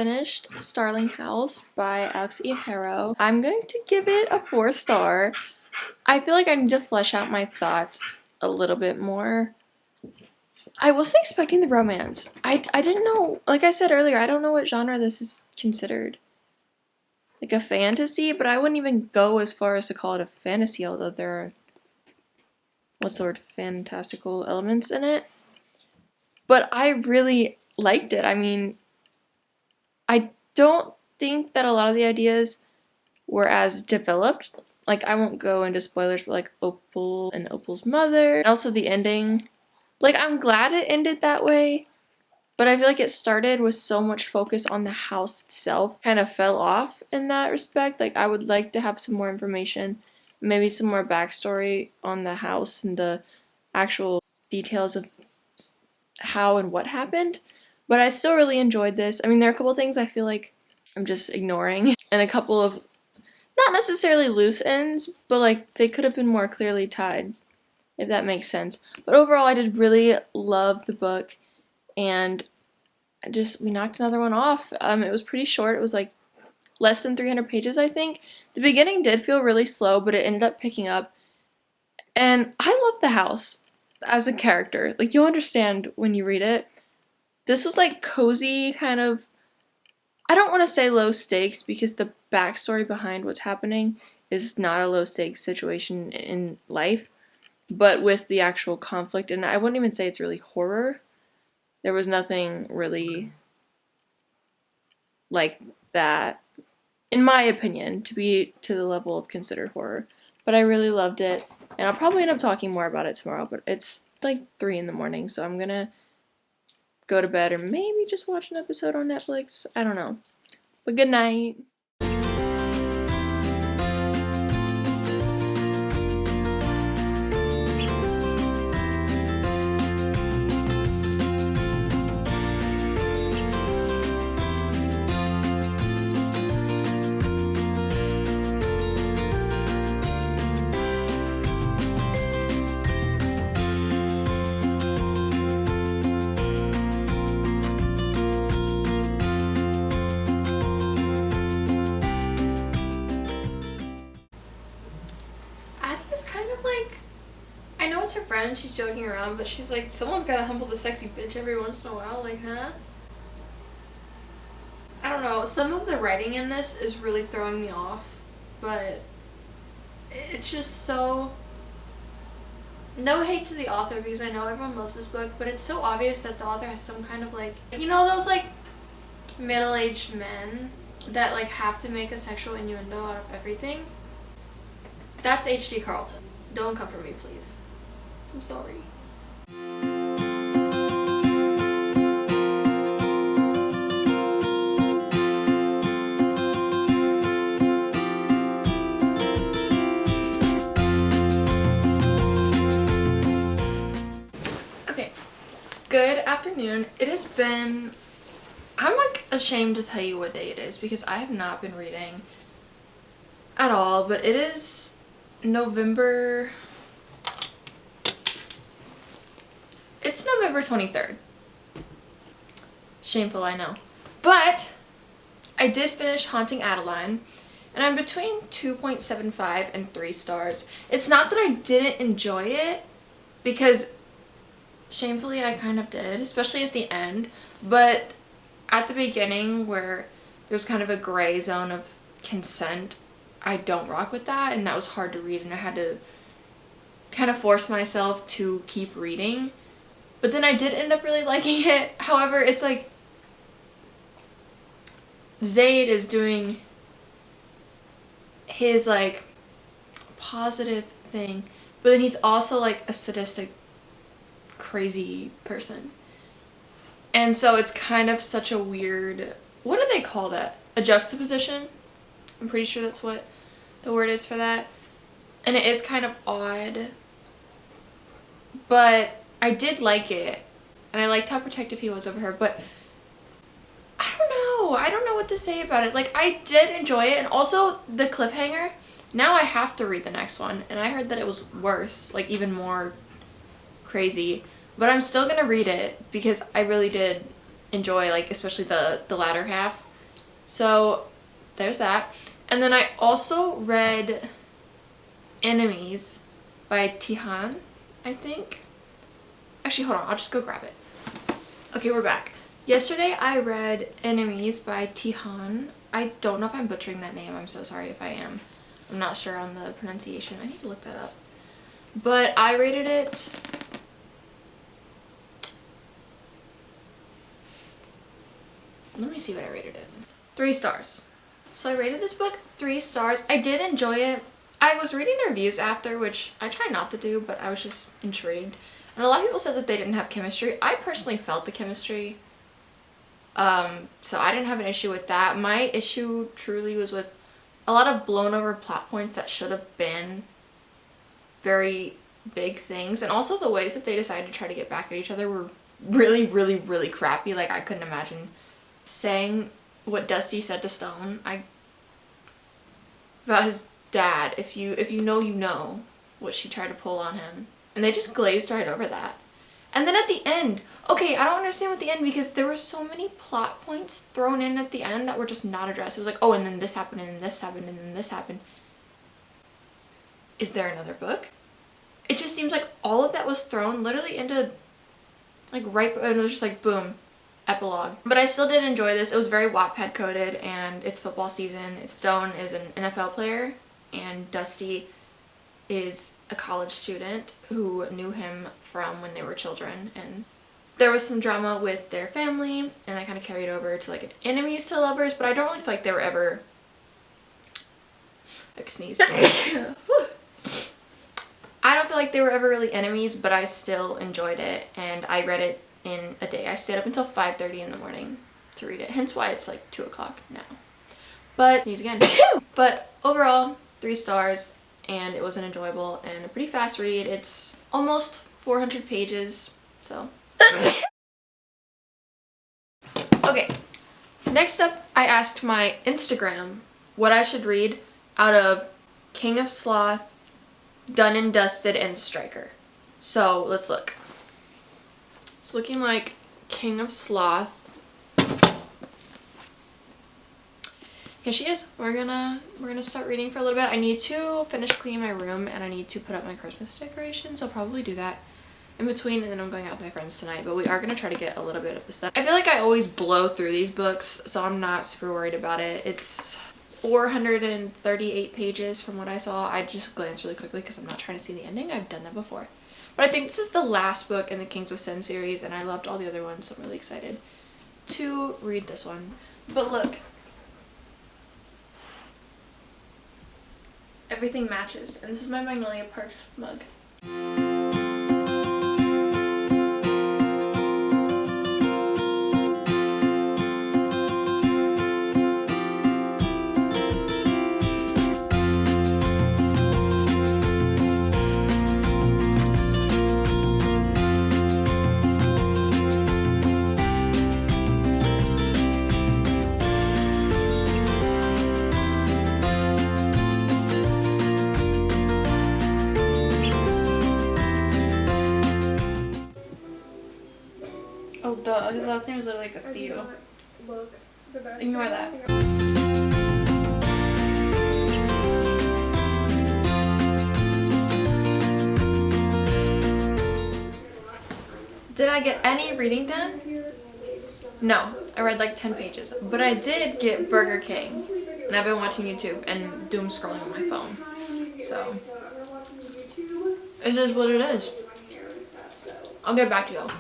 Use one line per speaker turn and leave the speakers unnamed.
finished Starling House by Alex E. Harrow. I'm going to give it a 4-star. I feel like I need to flesh out my thoughts a little bit more. I wasn't expecting the romance. I didn't know, like I said earlier, I don't know what genre this is considered. Like a fantasy, but I wouldn't even go as far as to call it a fantasy, although there are, what's the word, fantastical elements in it. But I really liked it. I mean, I don't think that a lot of the ideas were as developed. Like, I won't go into spoilers, but like Opal and Opal's mother, and also the ending. Like, I'm glad it ended that way, but I feel like it started with so much focus on the house itself, kind of fell off in that respect. Like, I would like to have some more information, maybe some more backstory on the house and the actual details of how and what happened. But I still really enjoyed this. I mean, there are a couple things I feel like I'm just ignoring, and a couple of not necessarily loose ends, but like they could have been more clearly tied, if that makes sense. But overall, I did really love the book, and we knocked another one off. It was pretty short. It was like less than 300 pages, I think. The beginning did feel really slow, but it ended up picking up. And I love the house as a character. Like, you'll understand when you read it. This was like cozy, kind of, I don't want to say low stakes, because the backstory behind what's happening is not a low stakes situation in life, but with the actual conflict, and I wouldn't even say it's really horror. There was nothing really like that, in my opinion, to be to the level of considered horror. But I really loved it, and I'll probably end up talking more about it tomorrow, but it's like 3 in the morning, so I'm gonna go to bed or maybe just watch an episode on Netflix. I don't know. But good night. Addie's kind of like, I know it's her friend and she's joking around, but she's like, someone's gotta humble the sexy bitch every once in a while, like, huh? I don't know, some of the writing in this is really throwing me off, but it's just so, no hate to the author, because I know everyone loves this book, but it's so obvious that the author has some kind of like, you know those like middle-aged men that like have to make a sexual innuendo out of everything? That's H.G. Carlton. Don't come for me, please. I'm sorry. Okay. Good afternoon. It has been... I'm like ashamed to tell you what day it is because I have not been reading at all, but it is November 23rd. Shameful, I know. But I did finish Haunting Adeline, and I'm between 2.75 and 3 stars. It's not that I didn't enjoy it, because shamefully I kind of did, especially at the end, but at the beginning where there's kind of a gray zone of consent, I don't rock with that, and that was hard to read, and I had to kind of force myself to keep reading. But then I did end up really liking it. However, it's like Zayd is doing his like positive thing, but then he's also like a sadistic, crazy person. And so it's kind of such a weird, what do they call that? A juxtaposition? I'm pretty sure that's what the word is for that. And it is kind of odd, but I did like it, and I liked how protective he was over her, but I don't know what to say about it. Like, I did enjoy it, and also the cliffhanger, now I have to read the next one, and I heard that it was worse, like even more crazy, but I'm still gonna read it because I really did enjoy, like, especially the latter half. So there's that. And then I also read Enemies by Tihan, I think. Actually, hold on, I'll just go grab it. Okay, we're back. Yesterday I read Enemies by Tihan. I don't know if I'm butchering that name. I'm so sorry if I am. I'm not sure on the pronunciation. I need to look that up. But I rated it... Let me see what I rated it. 3 stars. So I rated this book 3 stars. I did enjoy it. I was reading the reviews after, which I try not to do, but I was just intrigued. And a lot of people said that they didn't have chemistry. I personally felt the chemistry. So I didn't have an issue with that. My issue truly was with a lot of blown over plot points that should have been very big things. And also the ways that they decided to try to get back at each other were really, really, really crappy. Like, I couldn't imagine saying what Dusty said to Stone about his dad. If you know, you know what she tried to pull on him. And they just glazed right over that. And then at the end, okay, I don't understand with the end, because there were so many plot points thrown in at the end that were just not addressed. It was like, oh, and then this happened, and then this happened, and then this happened. Is there another book? It just seems like all of that was thrown literally into, like, right, and it was just like, boom, epilogue. But I still did enjoy this. It was very Wattpad coded, and it's football season. Stone is an NFL player, and Dusty is a college student who knew him from when they were children, and there was some drama with their family, and that kind of carried over to like an enemies to lovers, but I don't really feel like they were ever... I sneezed. I don't feel like they were ever really enemies, but I still enjoyed it, and I read it in a day. I stayed up until 5:30 in the morning to read it, hence why it's like 2 o'clock now. But, sneeze again. But overall, 3 stars. And it was an enjoyable and a pretty fast read. It's almost 400 pages, so. Okay, next up I asked my Instagram what I should read out of King of Sloth, Done and Dusted, and Striker. So let's look. It's looking like King of Sloth. Here she is. We're gonna start reading for a little bit. I need to finish cleaning my room, and I need to put up my Christmas decorations. I'll probably do that in between, and then I'm going out with my friends tonight, but we are gonna try to get a little bit of this done. I feel like I always blow through these books, so I'm not super worried about it. It's 438 pages from what I saw. I just glanced really quickly because I'm not trying to see the ending. I've done that before. But I think this is the last book in the Kings of Sin series, and I loved all the other ones, so I'm really excited to read this one. But look. Everything matches, and this is my Magnolia Parks mug. Oh, duh. His last name is literally Castillo. Ignore that. Did I get any reading done? No. I read like 10 pages. But I did get Burger King. And I've been watching YouTube and doom scrolling on my phone. So, it is what it is. I'll get back to y'all.